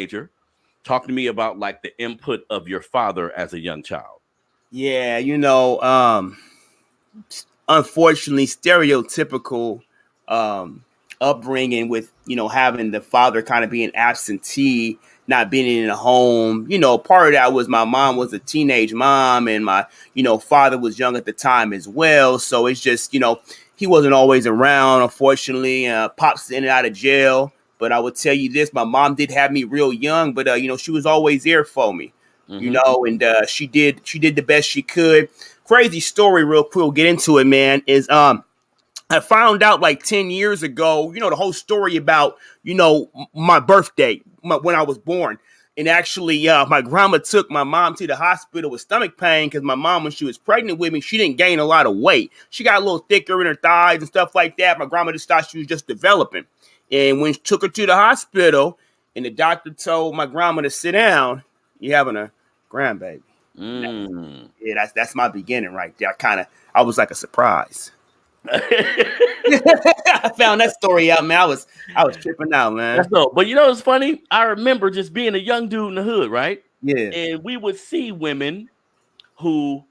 teenager. Talk to me about like the input of your father as a young child. Yeah, unfortunately, stereotypical um, upbringing with having the father kind of being absentee, not being in the home. Part of that was my mom was a teenage mom, and my father was young at the time as well. So it's just he wasn't always around. Unfortunately, pops in and out of jail. But I would tell you this: my mom did have me real young, but she was always there for me. And she did the best she could. Crazy story, real quick. We'll get into it, man. Is I found out like 10 years ago, the whole story about, my birthday, when I was born. And actually, my grandma took my mom to the hospital with stomach pain because my mom, when she was pregnant with me, she didn't gain a lot of weight. She got a little thicker in her thighs and stuff like that. My grandma just thought she was just developing. And when she took her to the hospital and the doctor told my grandma to sit down, you having a grandbaby. Yeah, that's my beginning right there. I was like a surprise. I found that story out, man. I was tripping out, man. That's no, but it's funny. I remember just being a young dude in the hood, right? Yeah. And we would see women who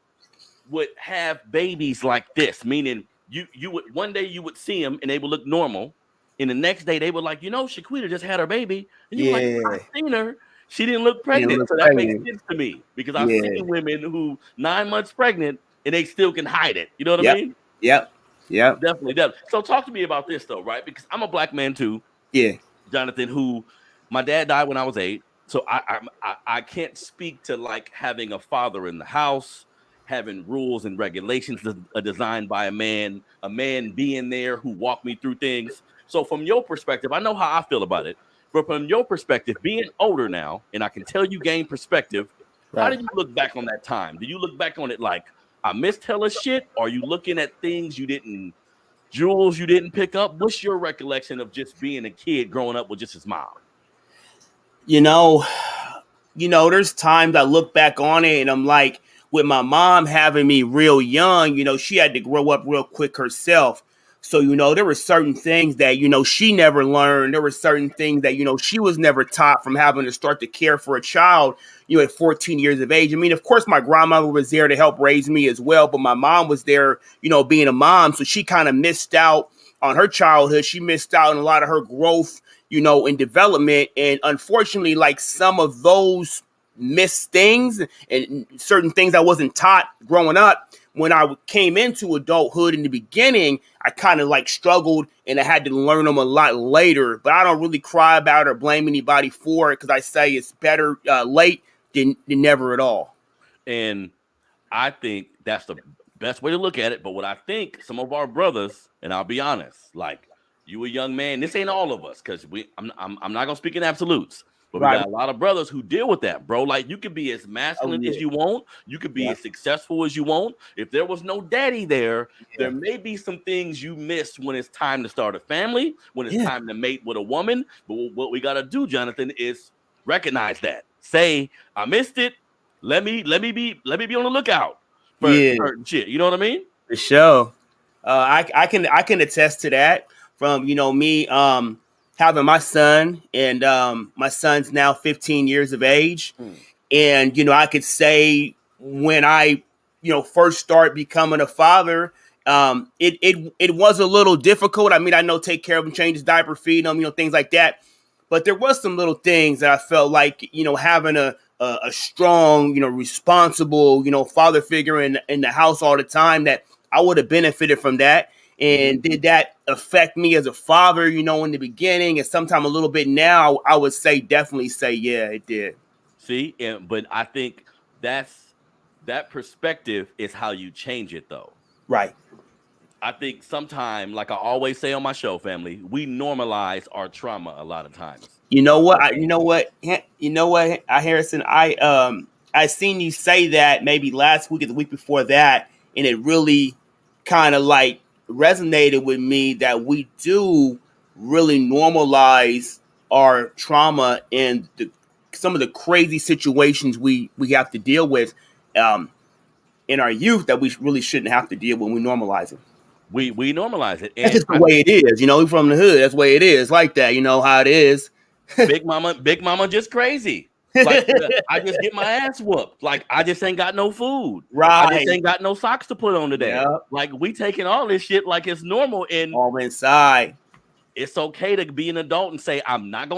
would have babies like this, meaning you would one day you would see them and they would look normal, and the next day they were like, Shaquita just had her baby, and you were like, I've seen her. She didn't look pregnant, so that makes sense to me because I've seen women who 9 months pregnant and they still can hide it. You know what I mean? Yep. Definitely. So talk to me about this though, right? Because I'm a black man too. Yeah. Johnathan, who my dad died when I was 8. So I can't speak to like having a father in the house, having rules and regulations designed by a man being there who walked me through things. So from your perspective, I know how I feel about it, but from your perspective, being older now, and I can tell you gain perspective, how do you look back on that time? Do you look back on it like I missed hella shit? Or are you looking at things jewels you didn't pick up? What's your recollection of just being a kid growing up with just his mom? There's times I look back on it and I'm like, with my mom having me real young, she had to grow up real quick herself. So, there were certain things that, she never learned. There were certain things that, she was never taught from having to start to care for a child, at 14 years of age. I mean, of course, my grandmother was there to help raise me as well, but my mom was there, being a mom. So she kind of missed out on her childhood. She missed out on a lot of her growth, in development. And unfortunately, like some of those missed things and certain things I wasn't taught growing up, when I came into adulthood in the beginning, I kind of like struggled and I had to learn them a lot later. But I don't really cry about it or blame anybody for it because I say it's better late than never at all. And I think that's the best way to look at it. But what I think some of our brothers, and I'll be honest, like you a young man, this ain't all of us because I'm not gonna speak in absolutes. But we got a lot of brothers who deal with that, bro. Like you could be as masculine as you want. You could be as successful as you want. If there was no daddy there, there may be some things you missed when it's time to start a family, when it's time to mate with a woman. But what we got to do, Johnathan, is recognize that. Say, I missed it. Let me be on the lookout for certain shit. You know what I mean? For sure. I can attest to that from, me, having my son, and my son's now 15 years of age. And, I could say when I, first start becoming a father, it was a little difficult. I mean, I know take care of him, change his diaper, feed him, things like that. But there was some little things that I felt like, having a strong, responsible, father figure in the house all the time, that I would have benefited from that. And did that affect me as a father, in the beginning and sometime a little bit now? I would definitely say, yeah, it did. See, but I think that perspective is how you change it, though. Right. I think sometimes, like I always say on my show, family, we normalize our trauma a lot of times. You know what, Harrison, I seen you say that maybe last week or the week before that, and it really kind of like resonated with me that we do really normalize our trauma and some of the crazy situations we have to deal with in our youth that we really shouldn't have to deal with when we normalize it. We normalize it. And that's just the way it is, from the hood. That's the way it is, like that, how it is. Big mama just crazy. Like I just get my ass whooped. Like I just ain't got no food. I just Right. ain't got no socks to put on today. Yep. Like we taking all this shit like it's normal, and All inside. it's okay to be an adult and say I'm not gonna